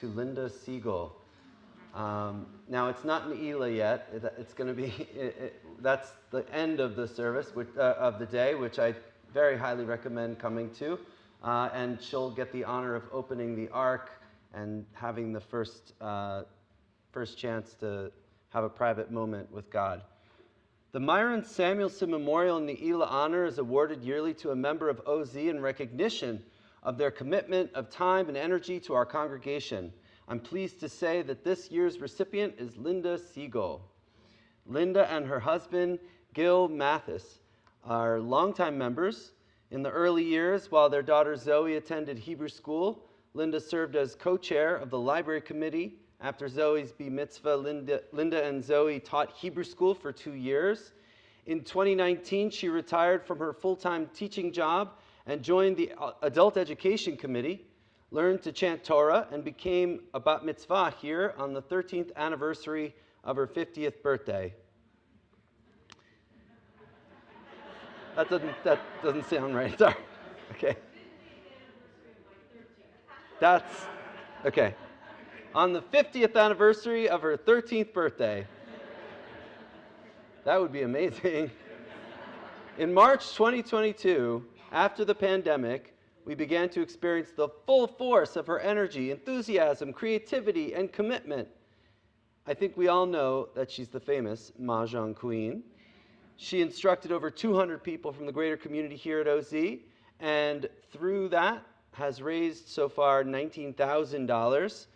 to Lynda Siegel. Now, it's not Ne'ilah yet. It's going to be, that's the end of the service, of the day, which I very highly recommend coming to. And she'll get the honor of opening the ark and having the first chance to have a private moment with God. The Myron Samuelson Memorial Ne'ilah Honor is awarded yearly to a member of OZ in recognition of their commitment of time and energy to our congregation. I'm pleased to say that this year's recipient is Lynda Siegel. Lynda and her husband, Gil Mathis, are longtime members. In the early years, while their daughter Zoe attended Hebrew school, Lynda served as co-chair of the library committee. After Zoe's bar mitzvah, Lynda and Zoe taught Hebrew school for 2 years. In 2019, she retired from her full-time teaching job and joined the adult education committee, learned to chant Torah, and became a bat mitzvah here on the 13th anniversary of her 50th birthday. That doesn't sound right. Sorry. Okay. That's okay. On the 50th anniversary of her 13th birthday. That would be amazing. In March 2022, after the pandemic, we began to experience the full force of her energy, enthusiasm, creativity, and commitment. I think we all know that she's the famous Mahjong Queen. She instructed over 200 people from the greater community here at OZ, and through that has raised so far $19,000.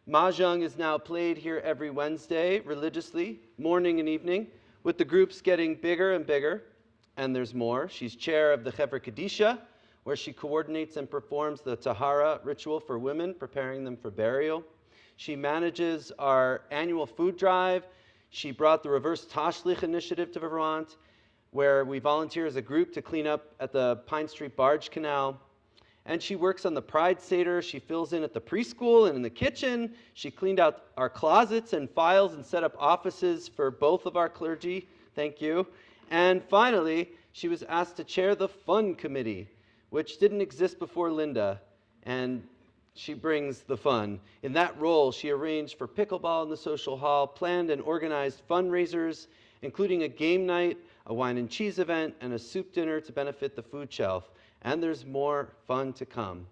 Mahjong is now played here every Wednesday religiously, morning and evening, with the groups getting bigger and bigger, and there's more. She's chair of the Chevra Kadisha, where she coordinates and performs the Tahara ritual for women, preparing them for burial. She manages our annual food drive. She brought the Reverse Tashlich initiative to Vermont, where we volunteer as a group to clean up at the Pine Street Barge Canal. And she works on the Pride Seder. She fills in at the preschool and in the kitchen. She cleaned out our closets and files and set up offices for both of our clergy. Thank you. And finally, she was asked to chair the Fun Committee, which didn't exist before Lynda, and she brings the fun. In that role, she arranged for pickleball in the social hall, planned and organized fundraisers, including a game night, a wine and cheese event, and a soup dinner to benefit the food shelf. And there's more fun to come.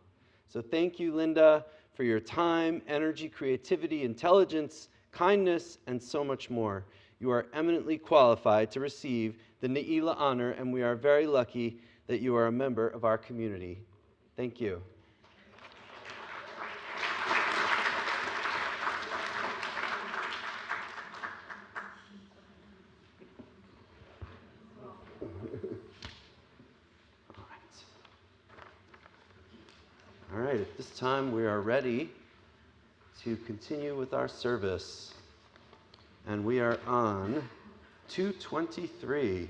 So thank you, Lynda, for your time, energy, creativity, intelligence, kindness, and so much more. You are eminently qualified to receive the Ne'ilah honor, and we are very lucky that you are a member of our community. Thank you. All right, at this time we are ready to continue with our service. And we are on 223.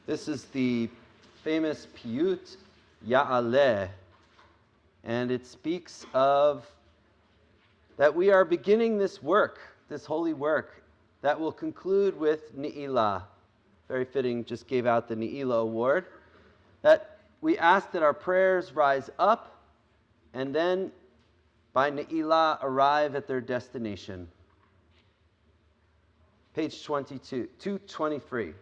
This is the famous Piyut Ya'aleh, and it speaks of that we are beginning this work, this holy work, that will conclude with Ne'ilah. Very fitting, just gave out the Ne'ilah award. That we ask that our prayers rise up and then by Ne'ilah arrive at their destination. Page 22, 223.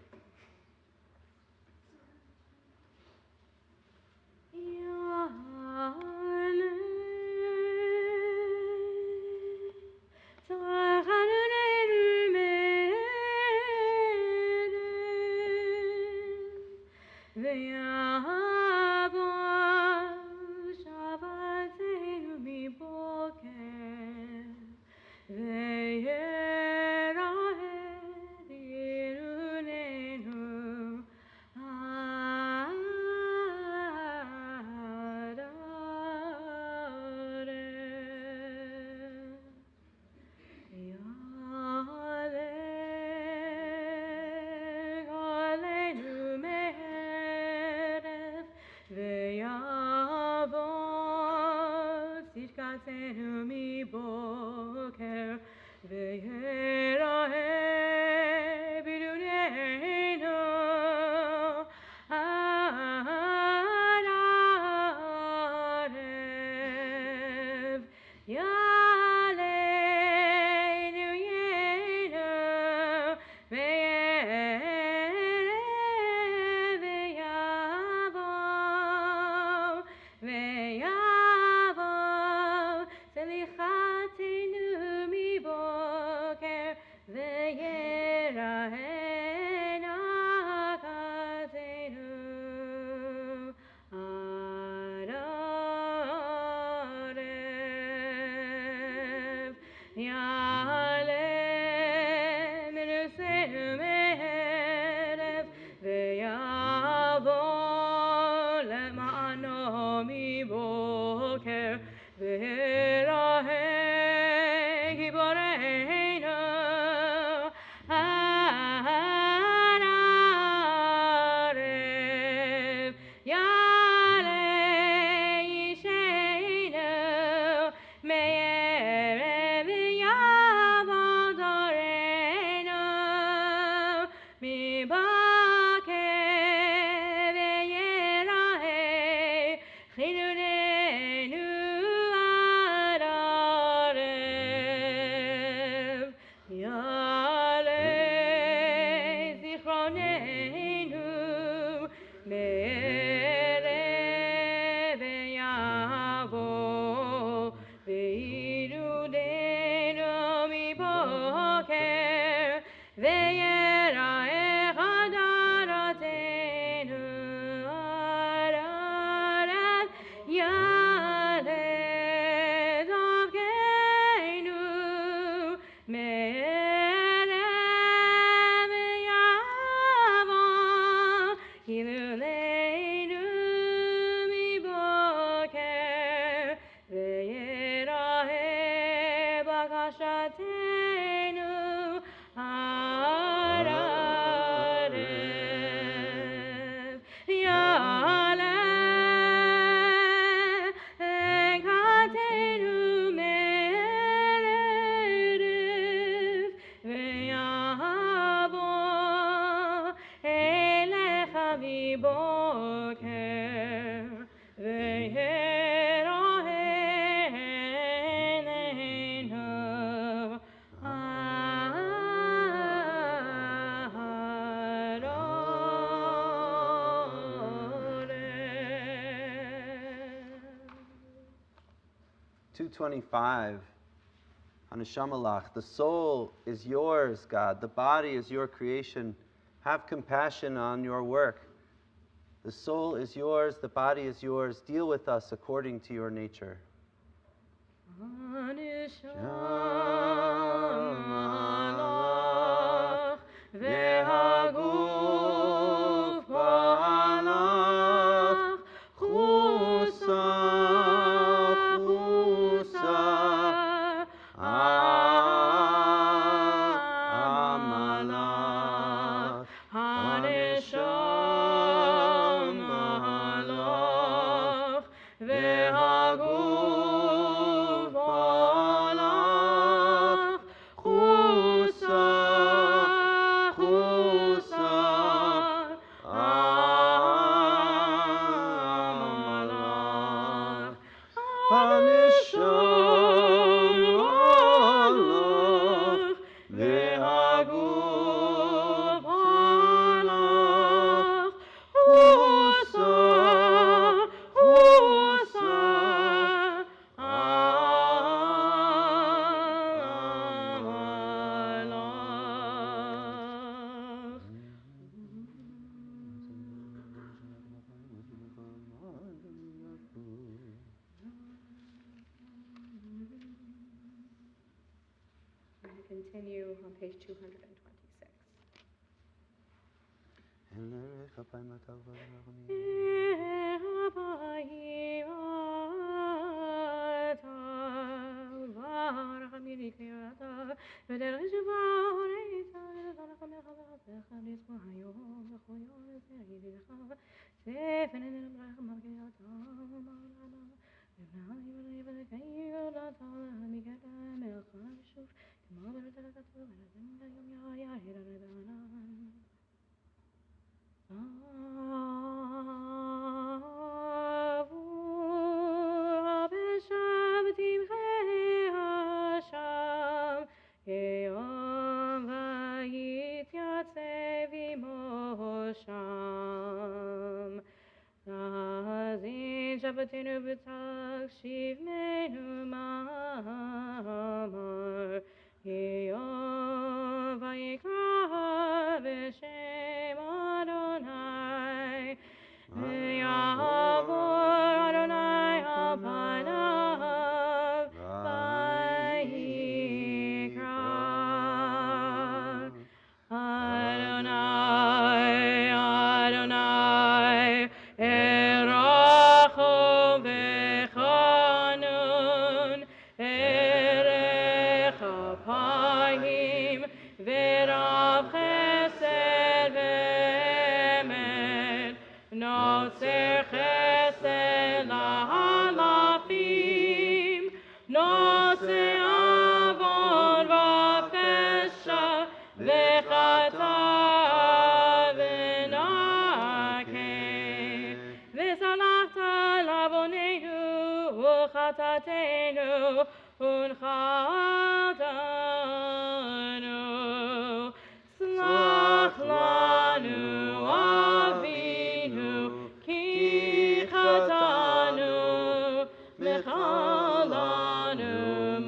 225. Haneshamalach. The soul is yours, God. The body is your creation. Have compassion on your work. The soul is yours. The body is yours. Deal with us according to your nature. Haneshamalach ve'haguf ba'alach chusa amalach haneshamalach ve'haguf ba'alach chusa amalach haneshamalach ve'haguf ba'alach chusa Continue on page 226. Shabbatenu b'tach shivnenu ma'amar Yeov vayikra b'shem Adonai Ya'avor Adonai ha'panav vayikra Adonai Adonai Erachom v'chanun Erech apayim v'rav chesed v'emet Noser chesed lahalafim Noser avon v'pesha v'chata v'nakeh V'salachta lavoneinu u'chatatenu u'nchatanu Slach lanu avinu ki chatanu mechalanu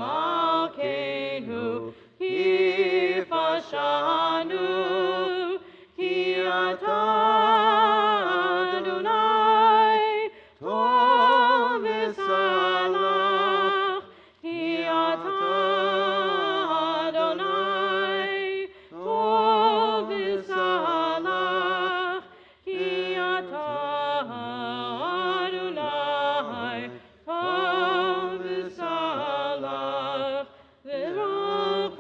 malkeinu ki fashanu ki Adonai tov v'salach ki Adonai tov v'salach ki Adonai tov v'salach v'rav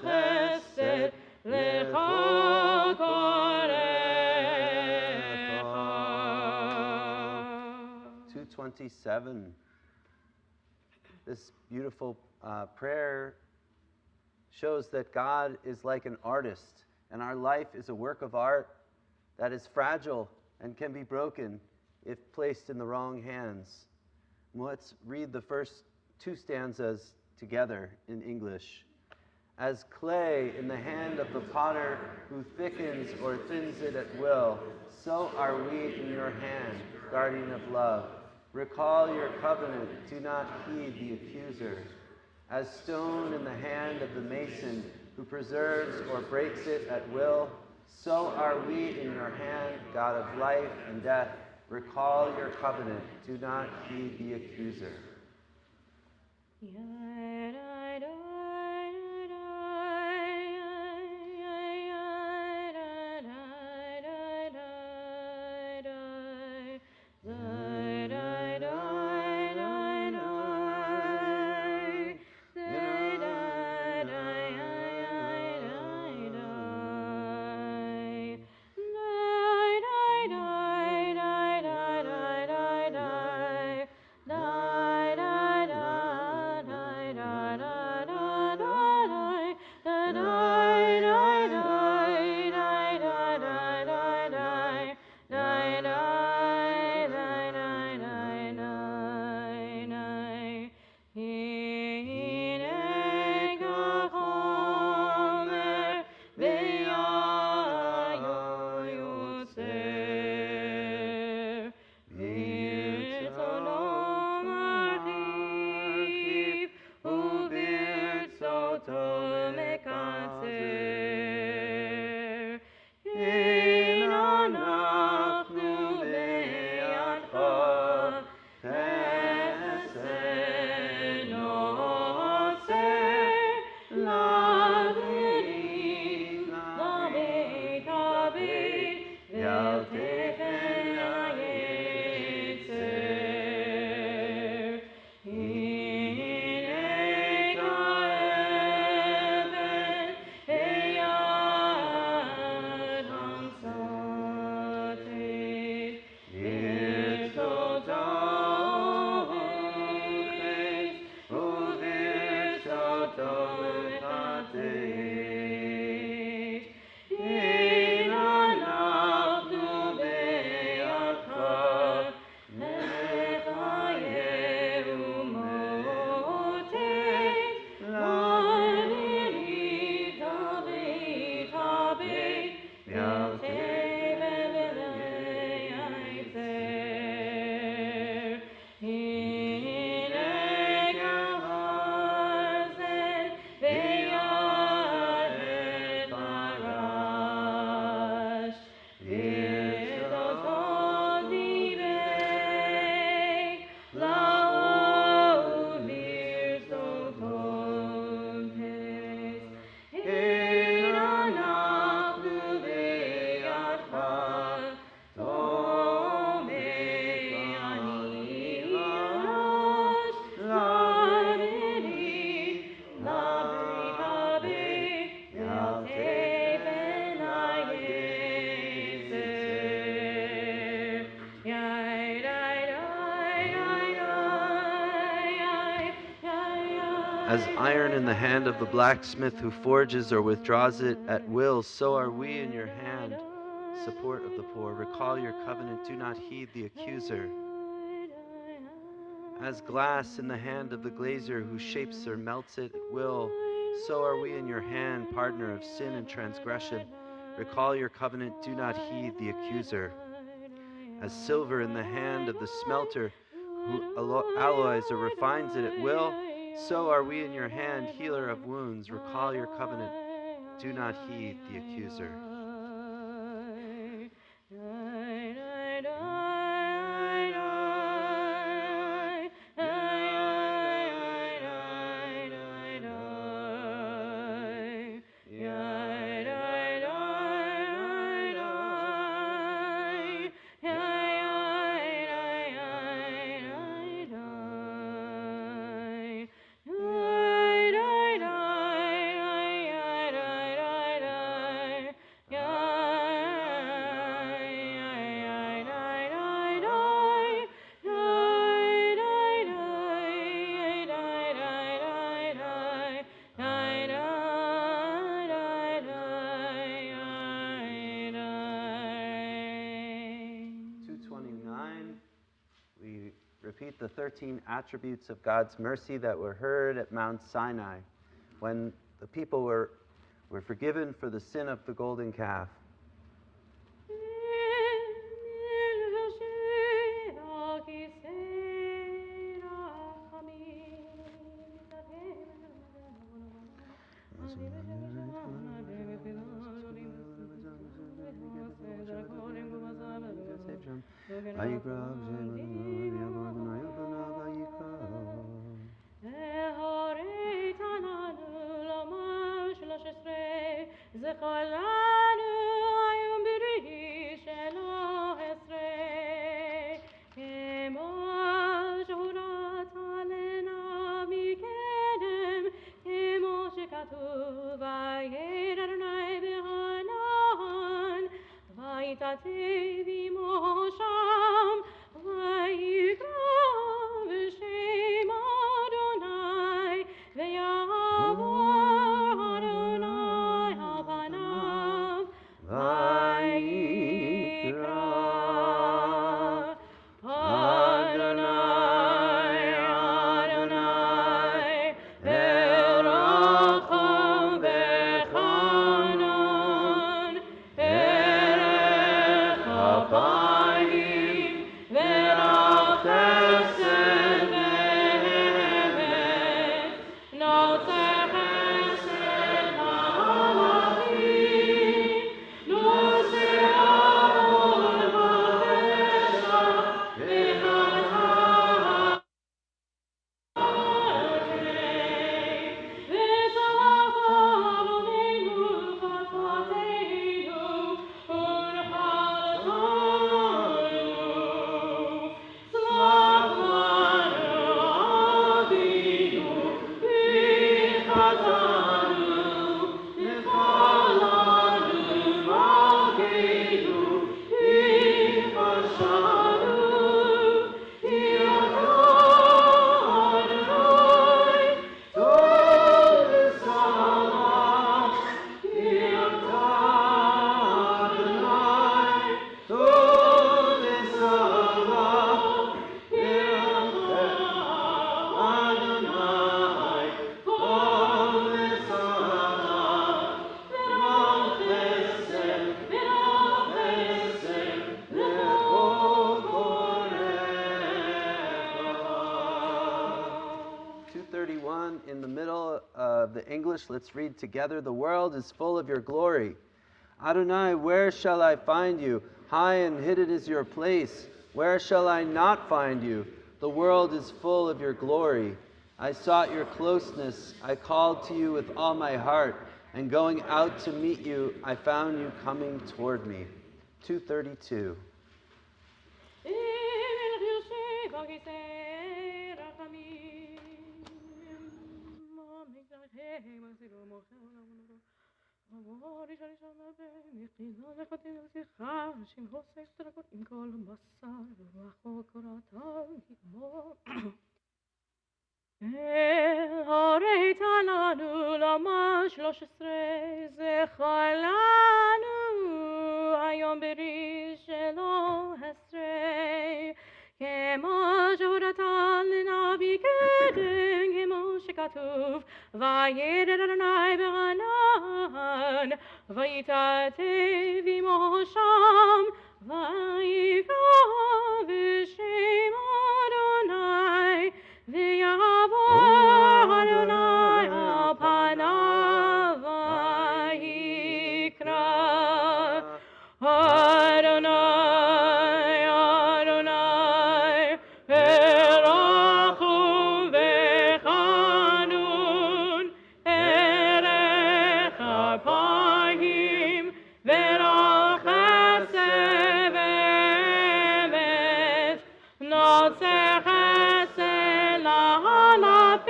chesed lecha korecha 227. This beautiful prayer shows that God is like an artist, and our life is a work of art that is fragile and can be broken if placed in the wrong hands. Let's read the first two stanzas together in English. As clay in the hand of the potter who thickens or thins it at will, so are we in your hand, guardian of love. Recall your covenant, do not heed the accuser. As stone in the hand of the mason who preserves or breaks it at will, so are we in your hand, God of life and death. Recall your covenant, do not heed the accuser. As iron in the hand of the blacksmith who forges or withdraws it at will, so are we in your hand, support of the poor. Recall your covenant, do not heed the accuser. As glass in the hand of the glazier who shapes or melts it at will, so are we in your hand, partner of sin and transgression. Recall your covenant, do not heed the accuser. As silver in the hand of the smelter who alloys or refines it at will, so are we in your hand, healer of wounds. Recall your covenant, do not heed the accuser. We repeat the 13 attributes of God's mercy that were heard at Mount Sinai when the people were forgiven for the sin of the golden calf. ויקרא בשם אדוני ויעבור אדוני על פניו ויקרא. והורית לנו לומר 13 זכור לנו היום בריא 13 כמו שהורת עלינו מקדם כמו שכתוב וירא אדוני בענן ויתעטף עמו שם ויקרא בשם אדוני ויעבור אדוני על פניו ויקרא אדוני אדוני ברחם וחנן ערך אפיים ורב חסד ואמת נעשה חסד למלאכים נעשה עוון ופשע וחטא וסלח עווננו חטאתנו ונחלתנו סלח לנו אבינו בחטאנו נפל לנו מלכנו בפשענו כי אתה אדוני טוב ושלח כי אתה אדוני טוב ושלח אדוני טוב ושלח ורב חסד לכל קורבך. 231 in the middle of the English. Let's read together. The world is full of your glory. Adonai, where shall I find you? High and hidden is your place. Where shall I not find you? The world is full of your glory. I sought your closeness. I called to you with all my heart. And going out to meet you, I found you coming toward me. 232. הורית לנו לומר 13 זכור לנו היום בריא 13 כמו שהורת עלינו מקדם כמו שכתוב וירא אדוני בענן ויתעטף עמו שם ויקרא בשם אדוני ויעבור אדוני על פניו ויקרא אדוני אדוני ברחם וחנון ערך אפיים ורב חסד ואמת נעשה חסד לאלפים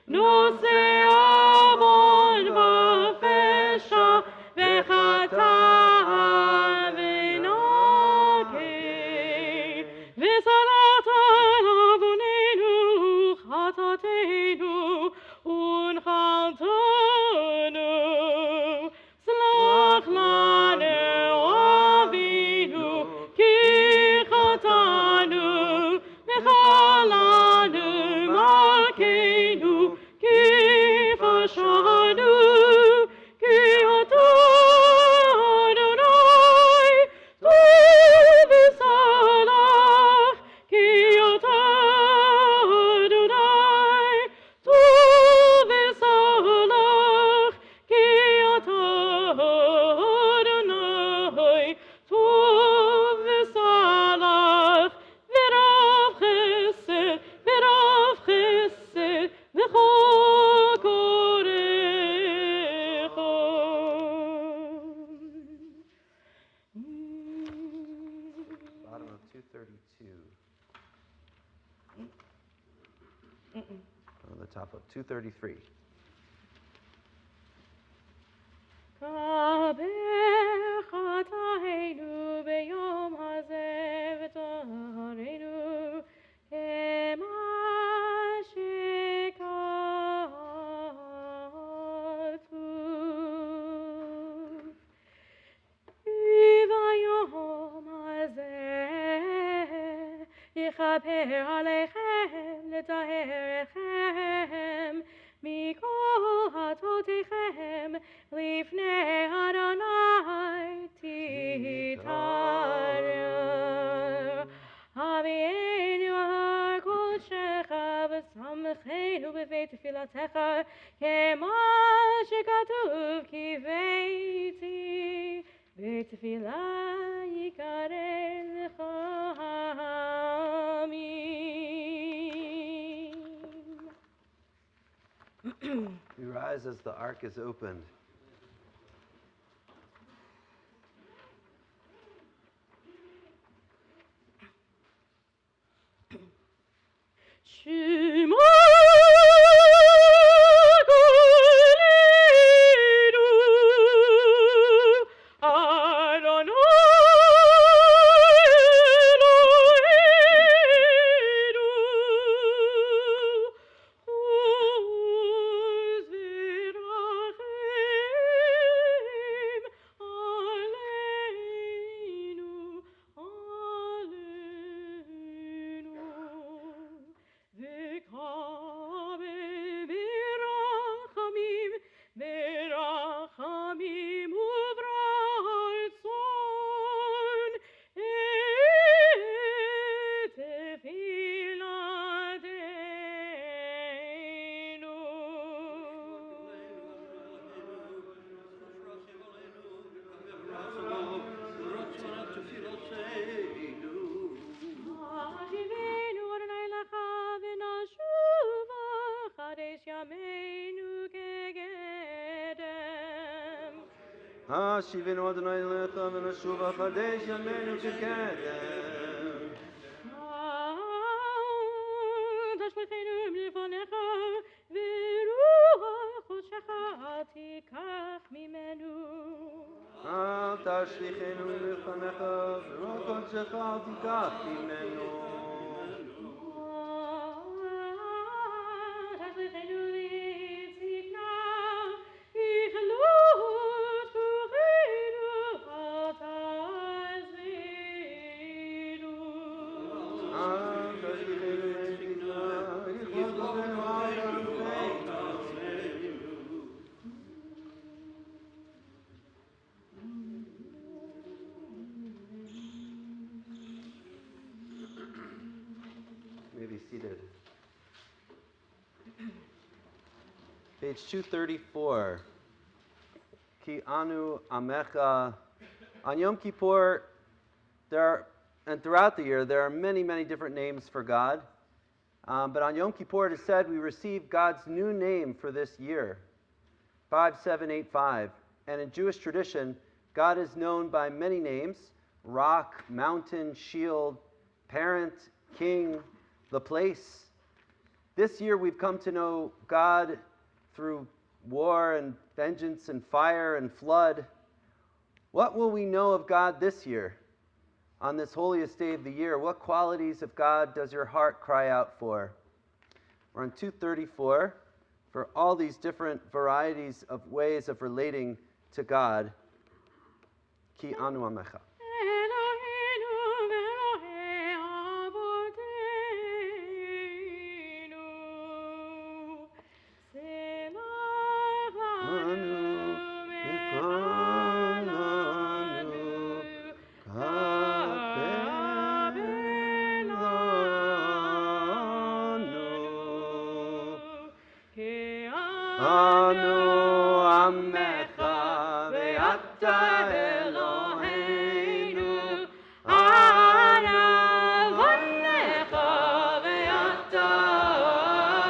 נושא עוון ופשע וחטא ונקי וסלח על עווננו חטאתנו ונחלתנו סלח לנו אבינו כי חטאנו 232. On the top of 233. קבל חטאינו ביום הזה ותורנו כמה שכתוב. וביום הזה יכפר עליכם לטהרכם מכל חטאותיכם לפני אדוני תתערר. הביאנו הר קודשך ושמחנו בבית תפילתך כמו שכתוב כי ביתי בית תפילה יקרא לך. אמן. We rise as the ark is opened. Shema Adonai Eloheinu Huz virachem aleinu V'kabe berachamim uvratzon et tefilateinu. Hashivenu Adonai lecha v'nashuva chadesh yameinu kegedem. Hashivenu Adonai lecha v'nashuva chadesh yameinu kegedem. תשליכנו מלפניך ורוח קודשך תיקח ממנו. אל תשליכנו מלפניך ורוח קודשך תיקח ממנו. תשליכנו לצקנה בכלות כוחנו אל תעזבנו. אל תשליכנו לצקנה בכלות כוחנו אל תעזבנו. You may be seated. Page 234. Ki anu amecha. On Yom Kippur, and throughout the year, there are many, many different names for God. But on Yom Kippur, it is said we receive God's new name for this year, 5785. And in Jewish tradition, God is known by many names: rock, mountain, shield, parent, king, the place. This year we've come to know God through war and vengeance and fire and flood. What will we know of God this year? On this holiest day of the year, what qualities of God does your heart cry out for? We're on 234 for all these different varieties of ways of relating to God. Ki anu amecha. Eloheinu v'Elohei avoteinu, Selach lanu v'chalanu, kaper lanu, ki Anu amecha ve'ata Eloheinu ana vanecha ve'ata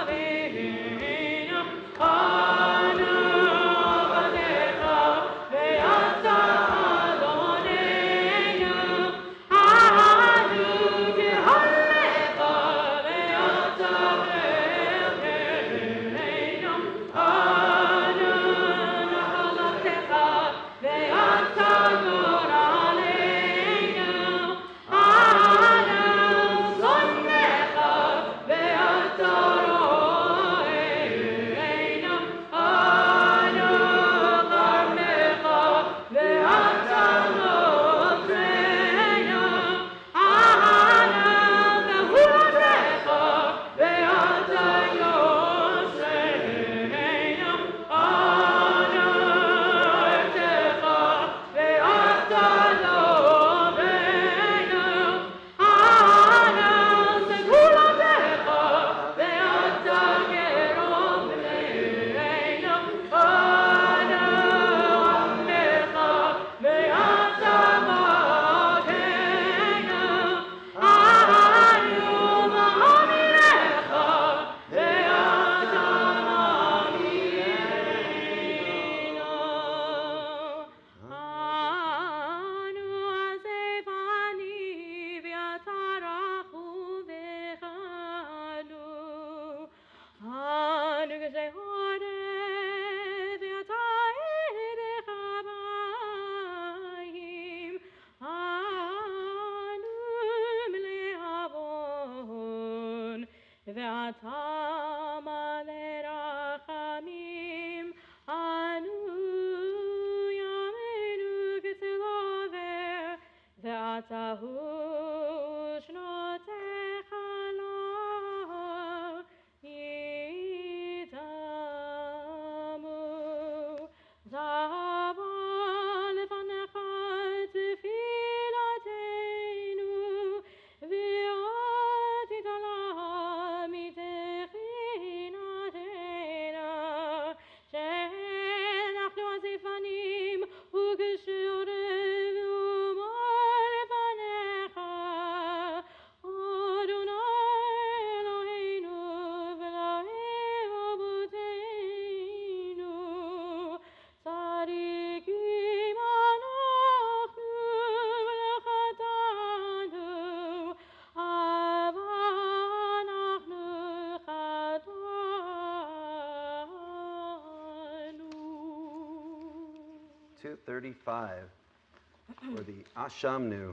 avinu, ana vanecha ve'ata Adonenu, anu ואתה מלא רחמים, אנו ימינו כצלובר, ואתה הוא שנותיך לא יתמו. זבה לפניך תפילתנו, ועתיד לה מתחינתנו, שאנחנו עזיפנים וקשורנו לפניך, אדוני אלוהינו ואלוהי אבותינו, צדיקים אנחנו ולחטאנו, אבל אנחנו חטאנו. 235 for the Ashamnu.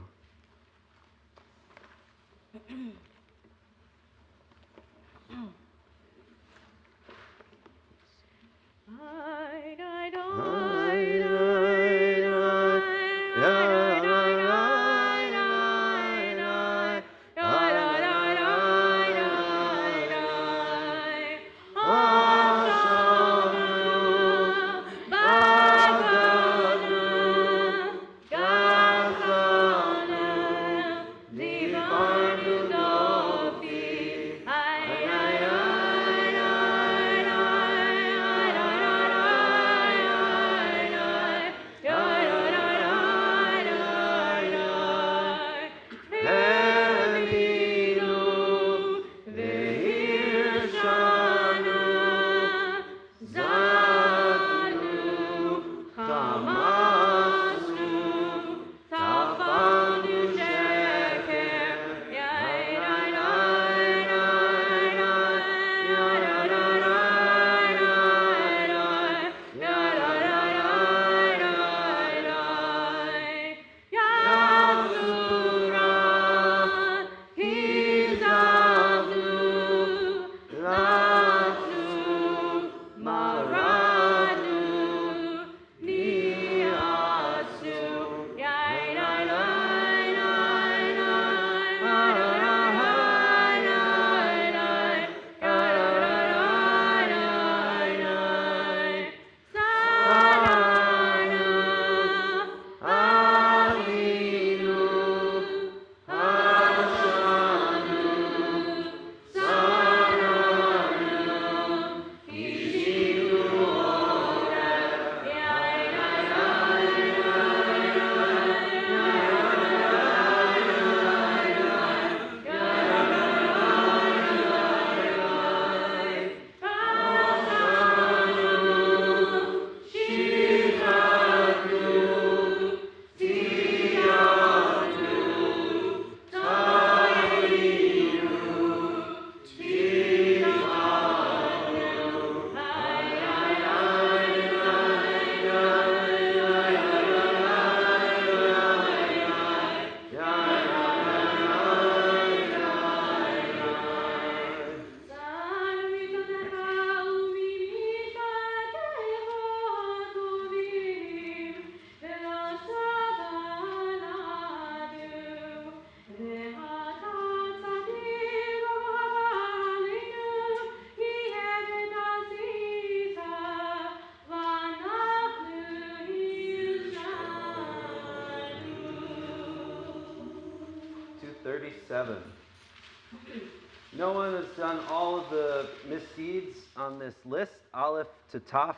No one has done all of the misdeeds on this list, Aleph to Taf,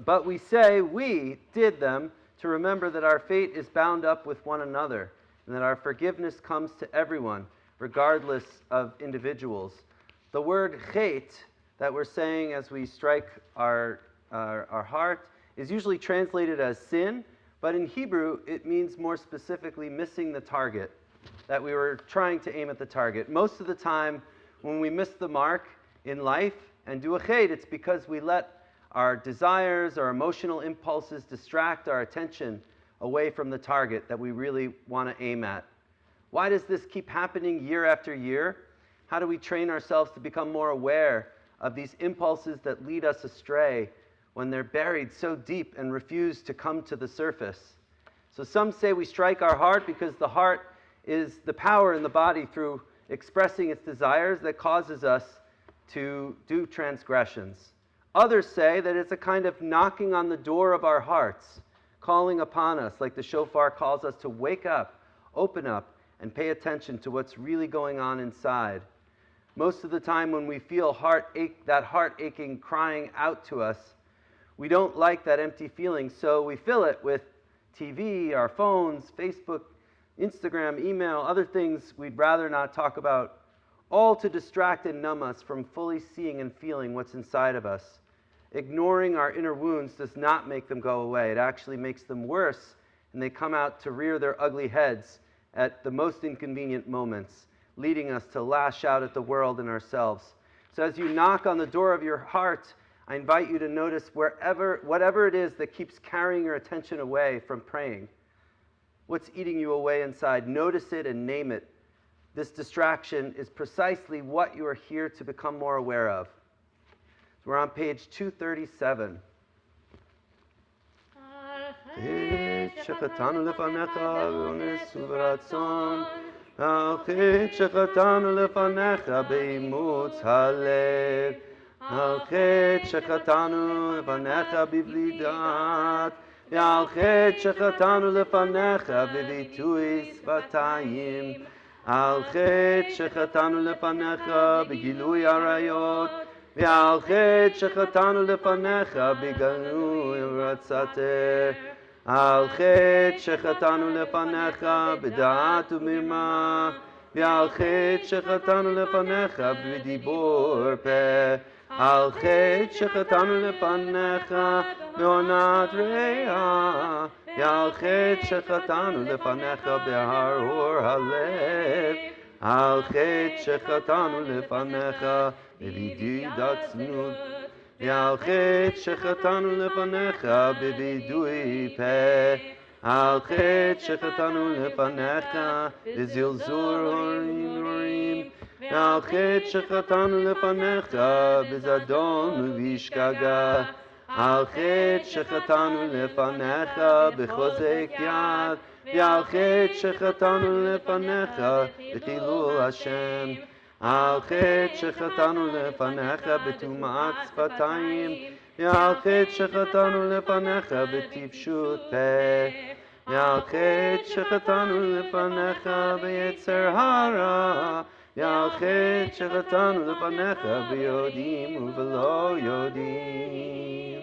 but we say we did them to remember that our fate is bound up with one another, and that our forgiveness comes to everyone, regardless of individuals. The word chet that we're saying as we strike our heart is usually translated as sin, but in Hebrew it means more specifically missing the target, that we were trying to aim at the target. Most of the time when we miss the mark in life and do a chet, it's because we let our desires, our emotional impulses distract our attention away from the target that we really want to aim at. Why does this keep happening year after year? How do we train ourselves to become more aware of these impulses that lead us astray when they're buried so deep and refuse to come to the surface? So some say we strike our heart because the heart is the power in the body through expressing its desires that causes us to do transgressions. Others say that it's a kind of knocking on the door of our hearts, calling upon us, like the shofar calls us to wake up, open up, and pay attention to what's really going on inside. Most of the time when we feel that heart aching crying out to us, we don't like that empty feeling, so we fill it with TV, our phones, Facebook, Instagram, email, other things we'd rather not talk about, all to distract and numb us from fully seeing and feeling what's inside of us. Ignoring our inner wounds does not make them go away. It actually makes them worse, and they come out to rear their ugly heads at the most inconvenient moments, leading us to lash out at the world and ourselves. So as you knock on the door of your heart, I invite you to notice whatever it is that keeps carrying your attention away from praying. What's eating you away inside? Notice it and name it. This distraction is precisely what you are here to become more aware of. So we're on page 237. שחטאנו לפניך באונס וברצון, על חטא שחטאנו לפניך באימוץ הלב, על חטא שחטאנו לפניך בבלי דעת, ועל חטא שחטאנו לפניך בביטוי שפתיים, על חטא שחטאנו לפניך בגילוי עריות, ועל חטא שחטאנו לפניך בגילוי רצתך, על חטא שחטאנו לפניך בדעת ומרמה, ועל חטא שחטאנו לפניך בדיבור פה, על חטא שחטאנו לפניך בעונת רעה, ועל חטא שחטאנו לפניך בהרהור הלב, על חטא שחטאנו לפניך בבידוד צניעות, ועל חטא שחטאנו לפניך בווידוי פה, על חטא שחטאנו לפניך בזלזול הורים, ועל חטא שחטאנו לפניך בזדון ובשגגה, על חטא שחטאנו לפניך בחוזק יד, ועל חטא שחטאנו לפניך בחילול השם, על חטא שחטאנו לפניך בטומאת שפתיים, ועל חטא שחטאנו לפניך בטיפשות פה, ועל חטא שחטאנו לפניך ביצר הרע, ועל חטא שחטאנו לפניך ביודעים ובלא יודעים.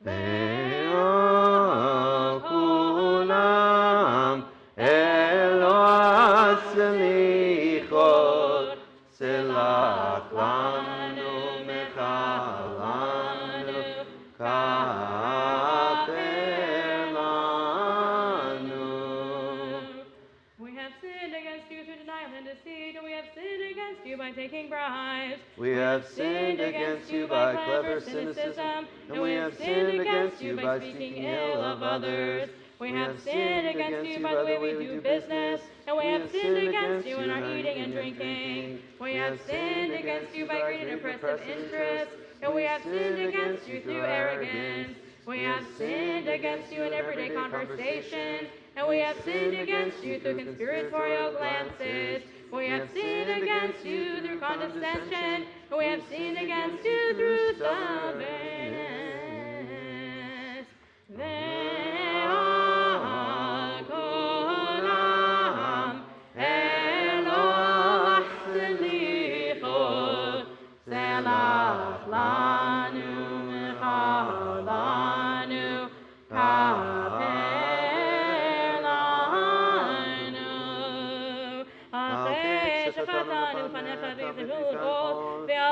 ועל כולם אלוה סליחות, סלח לנו מחלנו, כפר לנו. We have sinned against you through denial and deceit, and we have sinned against you by taking bribes. We have sinned against you by clever cynicism, and we have sinned against you by speaking ill of others. We have sinned against you by the way we do business, and we have sinned against you in our eating and drinking. We have sinned against you by greed and oppressive interest, and we have sinned against you through arrogance. We have sinned against you in everyday conversation, and we have sinned against you through conspiratorial glances. We have sinned against you through condescension, and we have sinned against you through stubbornness.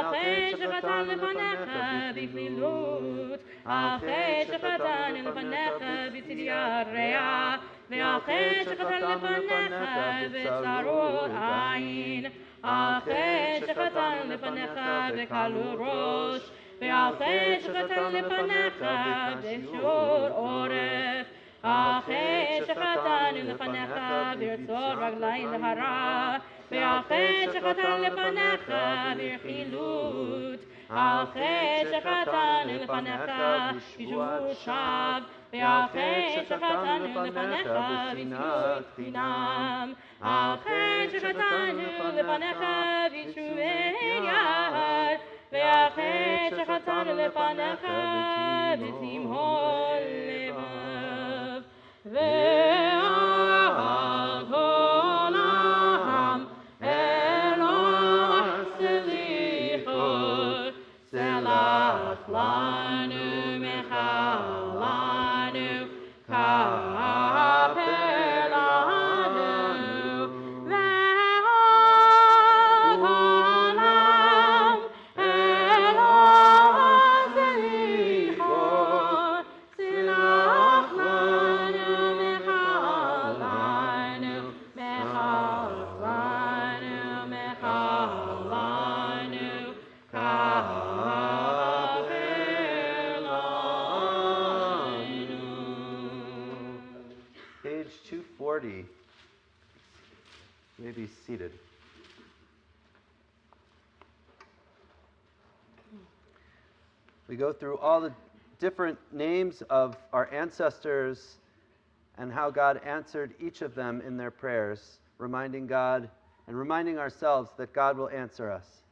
אחרי שחטאנו לפניך בגלילות, אחרי שחטאנו לפניך בצדיעת רע, ואחרי שחטאנו לפניך בצרות עין, אחרי שחטאנו לפניך בקלות ראש, ואחרי שחטאנו לפניך בשור עורף, אחרי שחטאנו לפניך ברצות רגלי להרע, ועל חטא שחטאנו לפניך ברכילות, על חטא שחטאנו לפניך בשבות שווא, ועל חטא שחטאנו לפניך בשנאת חינם, על חטא שחטאנו לפניך בתשומת יד, ועל חטא שחטאנו לפניך בתימהון לבב. ועל כל העם אלוה סליחות, סלח לנו מחלנו, כפר לנו. ועל כל העם אלוה סליחות, סלח לנו מחלנו, מחלנו, כפר לנו. Page 240. You may be seated. We go through all the different names of our ancestors and how God answered each of them in their prayers, reminding God and reminding ourselves that God will answer us.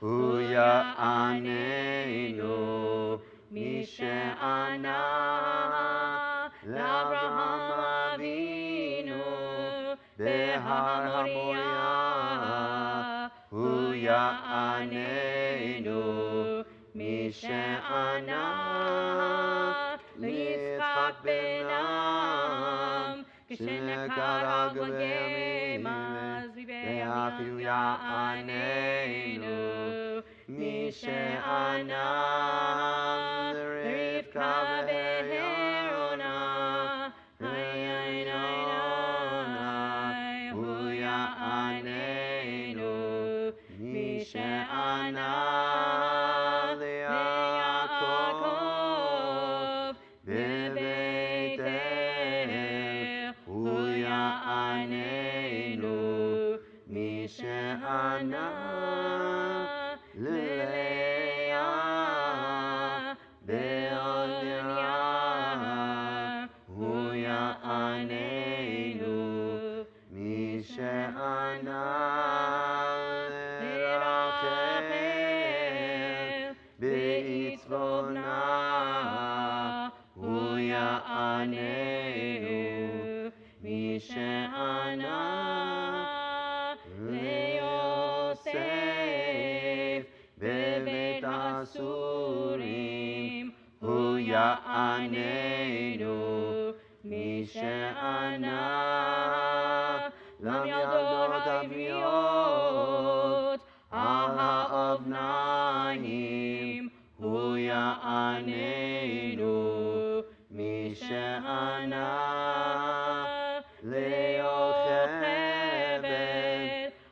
Huya anenu misha'ana l'Avraham Avinu behar Hamoria. Huya anenu misha'ana l'Yitzchak benam כשנקר הגויים אז והחיה עננו מי שענה לרבקה בהרונה הוא יעננו מי שענה ליעקב בבית הוא יעננו מי שענה ללאה בעוניין הוא יעננו מי שענה לרחל בעצבונה הוא יעננו מי שענה ליוסף בבית האסורים הוא יעננו מי שענה למילדות העבריות על האוזניים הוא יעננו מי שענה ליוכבד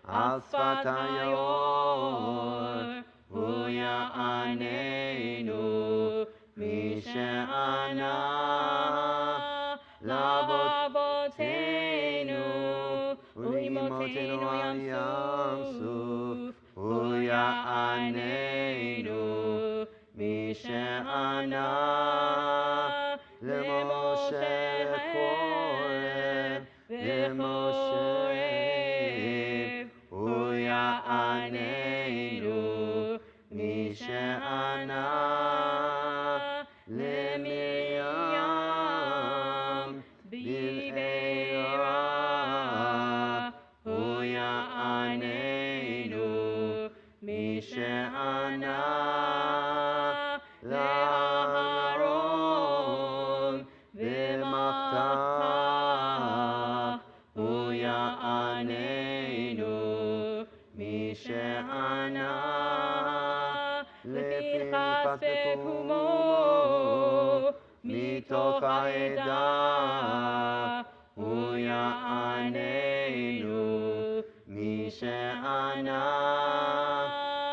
על שפת היאור הוא יעננו מי שענה לאבותינו ולאמותינו על ים סוף הוא יעננו מי שענה למשה לחורב למשה הוא יעננו מי שענה למרים בלערה הוא יעננו מי שענה לאהרון במחתה הוא יעננו מי שענה לפנחס בפומו מתוך העדה הוא יעננו מי בכוונה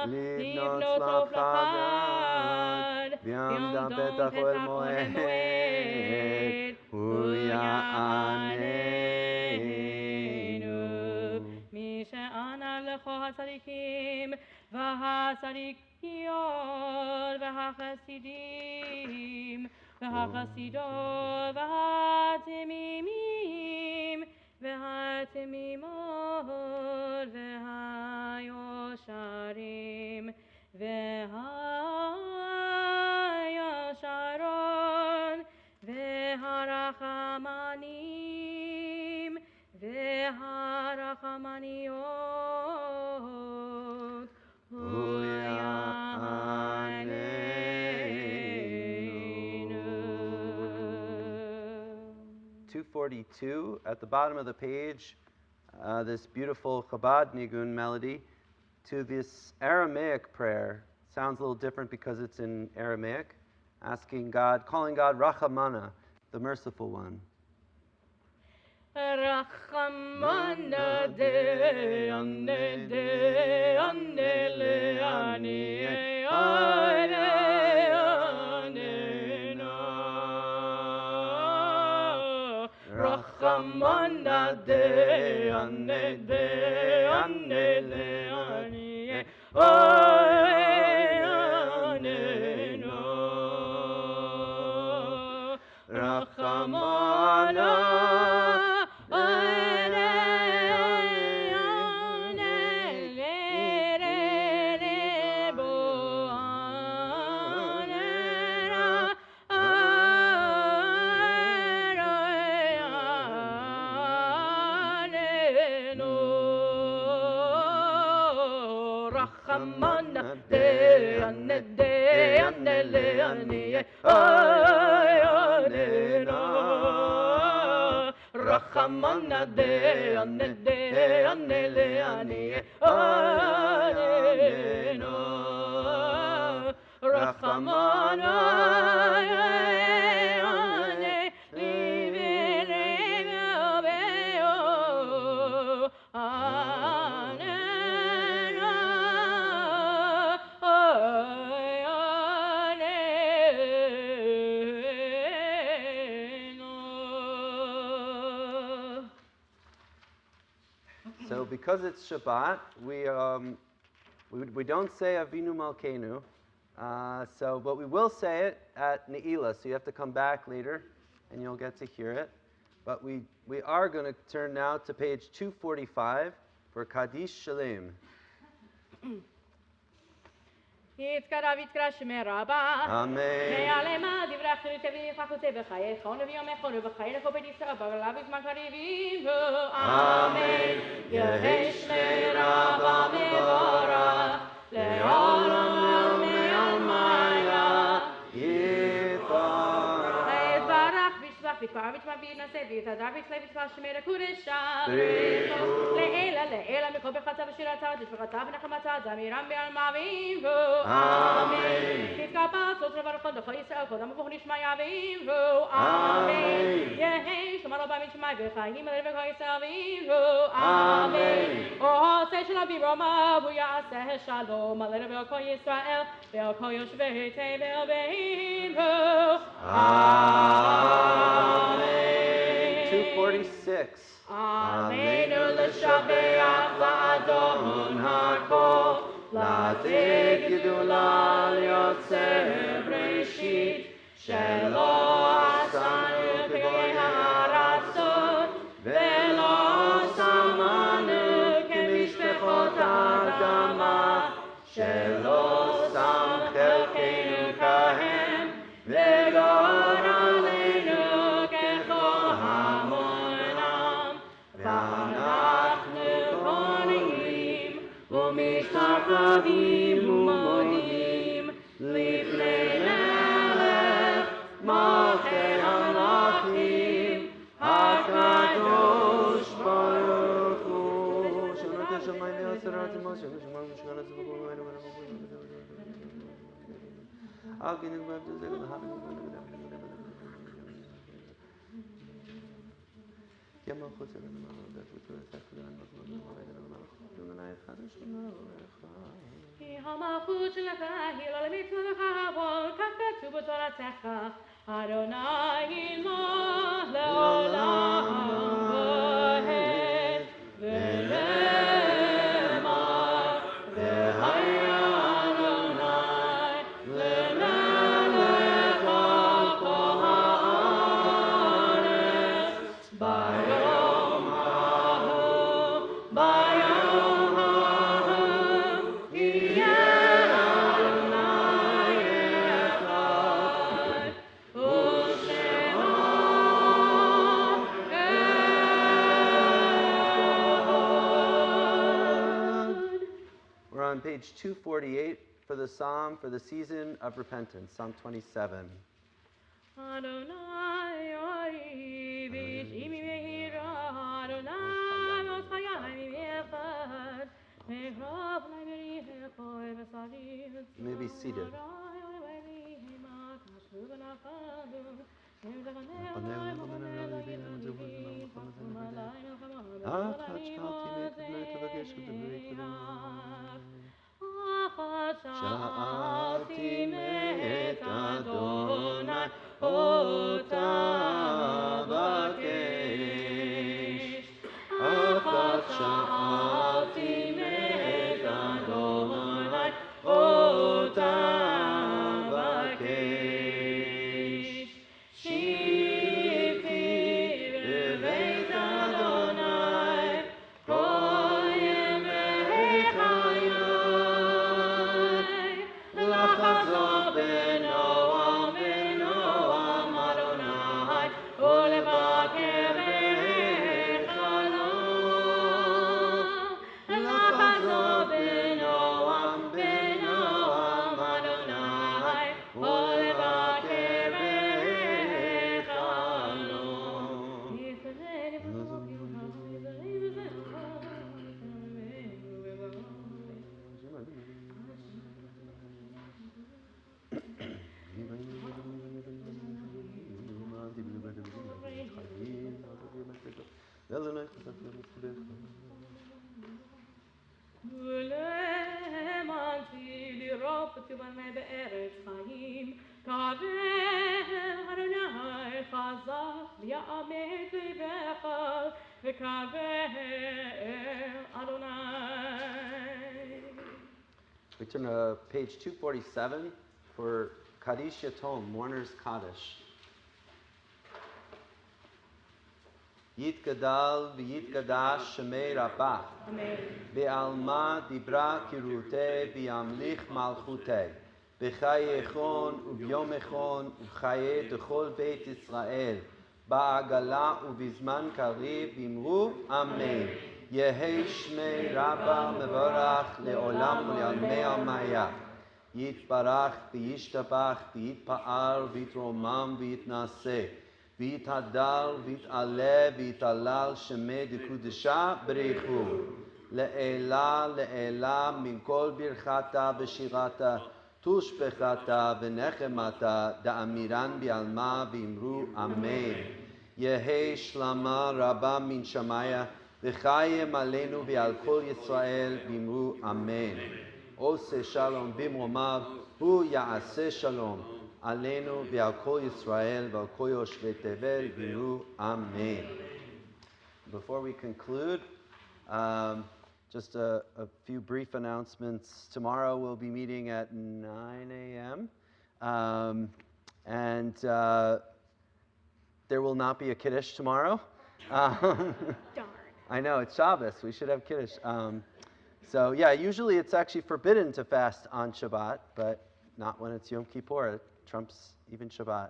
לבנות צלב חב"ד, ויעמדה פתח אוהל מועד, הוא יעננו. מי שענה לכל הצדיקים והצדיקיות והחסידים והחסידות והתמימים והתמימות והיושרים והישרות והרחמנים והרחמניות הוא יעננו. 242 at the bottom of the page, this beautiful Chabad Nigun melody to this Aramaic prayer. Sounds a little different because it's in Aramaic, asking God, calling God Rachamana, the merciful one. Rachamana de ane de ane le ane ane ane na. Rachamana de ane le ane ane na. Rachamana Rachamana de ane le ane ane no. Rachamana ane liveo ane So because it's Shabbat, we don't say Avinu Malkeinu, but we will say it at Ne'ilah, so you have to come back later and you'll get to hear it. But we are going to turn now to page 245 for Kaddish Shalem. יתקרא ויתקרא שמי רבה. אמן. מעלמה דברי אחרית ויחכותי בחייך וביומך ובחיי לכל בית ישראל בגלה בזמן קריבים. אמן. יהי שמי רבה מבורך לעולם ולעלמיה יתברך. יתברך וישבח ויתפאר ויתמר ויתנשא ויתהדר ויצלח ויתפאר שמי לקודשה. לעילא מכל בחצה ושירתה ותשבחתה ונחמתה זמירם בעלמאים. Amen. Kitkapa sotra baruch Adonai Yisrael kodam uvuch nishma yavim hu. Amen. Yehi shomaro b'amin shemai v'chayim alei v'kol Yisrael v'im hu. Amen. Oh, say shalom b'roma v'yaseh shalom alei v'kol Yisrael v'kol yoshvei tevel v'im hu. Amen. 246. Aleinu l'shabeach la'adon ha'kol לתת גדולה ליוצר בראשית שלא עשנו כגוי הארצות ולא שמנו כמשפחות האדמה שלא שם חלקנו כהם וגורלנו ככל המונם ואנחנו קוראים ומשתחווים ומודים לפני מלך מלכי המלכים הקדוש ברוך הוא. שמעת השמיים והארץ עמו שמש שמיים ושכן הציבור על כן נגמר בזה יום החוץ אלינו מעלה דעת ותורה תקלה אנחנו נאמר אלינו מעלה חוץ אלינו חדש המלכות שלך היא לא למצוות הכבוד, כך כתוב בתורתך. אדוני ימלוך לעולם ועד, ונאמר, והיה אדוני למלך על כל הארץ. ביום ההוא, ביום ההוא, יהיה אדוני אחד, ושמו אחד. We're on page 248 for the psalm for the season of repentance, Psalm 27. Adonai Yori Bishimi Mehira Adonai Mosayai Mechad Mechrov Laimeri Hechoi Vesari You may be seated. שאלתי מאת אדוני אותה בקש. אחת שאלתי מאת אדוני אותה בקש. שבתי בבית אדוני כל ימי חיי. לחזור בנועם בנועם אדוני ולבקר בחלום. לחזור בנועם בנועם אדוני ולבקר בחלום. ולאמנתי לראות בצבני בארץ חיים, קבל אדוני חזק ויאמץ ליבך, וקבל אדוני. We turn to page 247 for Kaddish Yatom, Mourner's Kaddish. יתגדל ויתקדש שמי רבה, בעלמא דיברה קירותי וימליך מלכותי, בחייכון וביומכון ובחיי דכל בית ישראל, בעגלה ובזמן קריב אמרו אמן. יהי שמי רבה מבורך לעולם ולעלמי עלמיה. יתברך וישתבח ויתפאר ויתרומם ויתנשא. ויתהדר ויתעלה ויתהלל שמי דקודשה בריחו. לעילה לעילה מכל ברכתה ושירתה תושבחתה ונחמתה דאמירן בעלמה ואמרו אמן. יהי שלמה רבה מן שמיה וחיים עלינו ועל כל ישראל ואמרו אמן. עושה שלום במרומיו הוא יעשה שלום עלינו ועל כל ישראל ועל כל יושבי תבל ואמרו אמן. Before we conclude, just a few brief announcements. Tomorrow we'll be meeting at 9 a.m. And there will not be a Kiddush tomorrow. Darn. I know, it's Shabbos. We should have Kiddush. So yeah, usually it's actually forbidden to fast on Shabbat, but not when it's Yom Kippur. It trumps even Shabbat.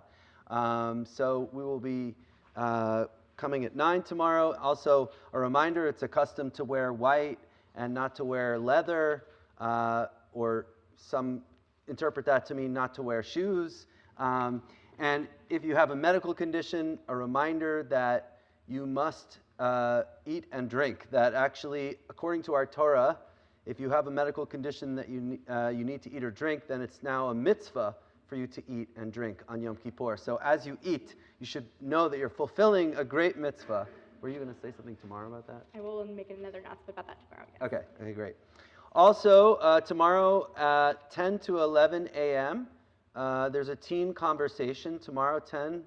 So we will be coming at 9 tomorrow. Also, a reminder, it's a custom to wear white and not to wear leather, or some interpret that to mean not to wear shoes. And if you have a medical condition, a reminder that you must eat and drink. That actually, according to our Torah, if you have a medical condition that you need to eat or drink, then it's now a mitzvah for you to eat and drink on Yom Kippur. So as you eat, you should know that you're fulfilling a great mitzvah. Were you going to say something tomorrow about that? I will make another announcement about that tomorrow. Yes. Okay, great. Also, tomorrow at 10 to 11 a.m., there's a teen conversation tomorrow, 10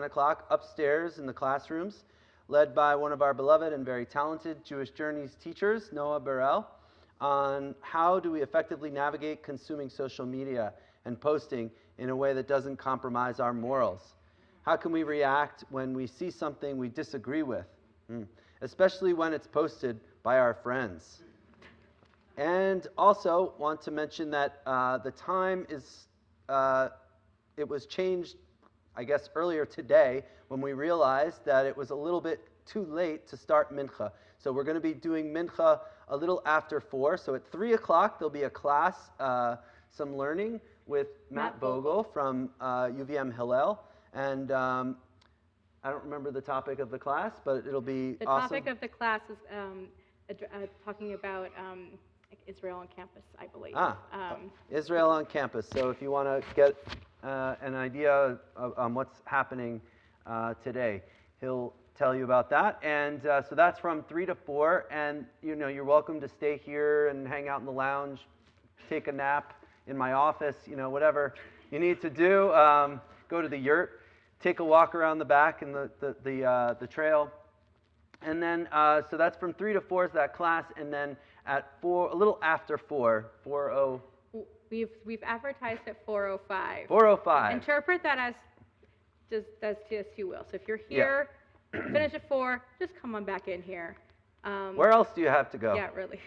o'clock, upstairs in the classrooms, led by one of our beloved and very talented Jewish Journeys teachers, Noah Burrell, on how do we effectively navigate consuming social media and posting in a way that doesn't compromise our morals. How can we react when we see something we disagree with, especially when it's posted by our friends? And also want to mention that the time is, it was changed, I guess, earlier today when we realized that it was a little bit too late to start Mincha. So we're going to be doing Mincha a little after 4. So at 3 o'clock, there'll be a class, some learning with Matt Bogle from UVM Hillel. And I don't remember the topic of the class, but it'll be The awesome. topic of the class is talking about Israel on campus, I believe. Israel on campus. So if you want to get an idea on what's happening today, he'll tell you about that. And so that's from 3 to 4. And you're welcome to stay here and hang out in the lounge, take a nap in my office, whatever you need to do. Go to the yurt, take a walk around the back in the trail. And then, so that's from 3 to 4 is that class, and then at 4, a little after 4, 4:00. We've advertised at 4:05. 4:05. Interpret that as just you will. So if you're here, finish at 4, just come on back in here. Where else do you have to go? Yeah, really.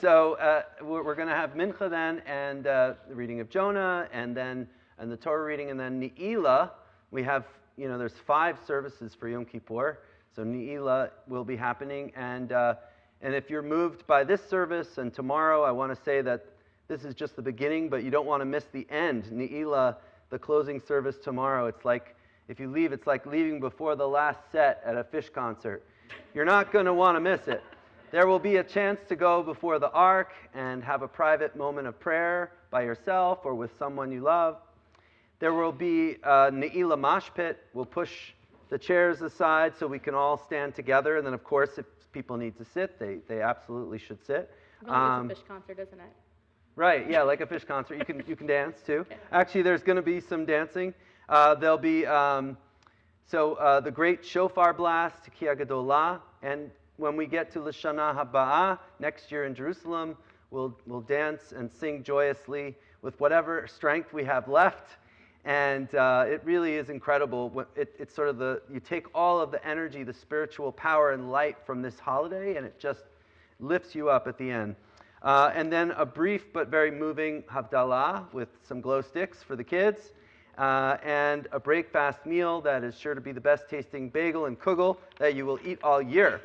So we're going to have Mincha then, and the reading of Jonah, and the Torah reading, and then Ne'ilah. We have, there's 5 services for Yom Kippur. So Ne'ilah will be happening, and if you're moved by this service and tomorrow, I want to say that this is just the beginning, but you don't want to miss the end. Ne'ilah, the closing service tomorrow, it's like, if you leave, it's like leaving before the last set at a Fish concert. You're not going to want to miss it. There will be a chance to go before the ark and have a private moment of prayer by yourself or with someone you love. There will be Ne'ilah Mosh Pit. We'll push the chairs aside so we can all stand together. And then, of course, if people need to sit, they absolutely should sit. Well, it's a Fish concert, isn't it? Right, yeah, like a Fish concert. You can dance, too. Actually, there's going to be some dancing. There'll be, the great shofar blast, Tekiah Gedolah. And when we get to L'Shana Haba'ah, next year in Jerusalem, we'll dance and sing joyously with whatever strength we have left. And it really is incredible. It's sort of you take all of the energy, the spiritual power and light from this holiday, and it just lifts you up at the end. And then a brief but very moving Havdalah with some glow sticks for the kids, and a break fast meal that is sure to be the best tasting bagel and kugel that you will eat all year.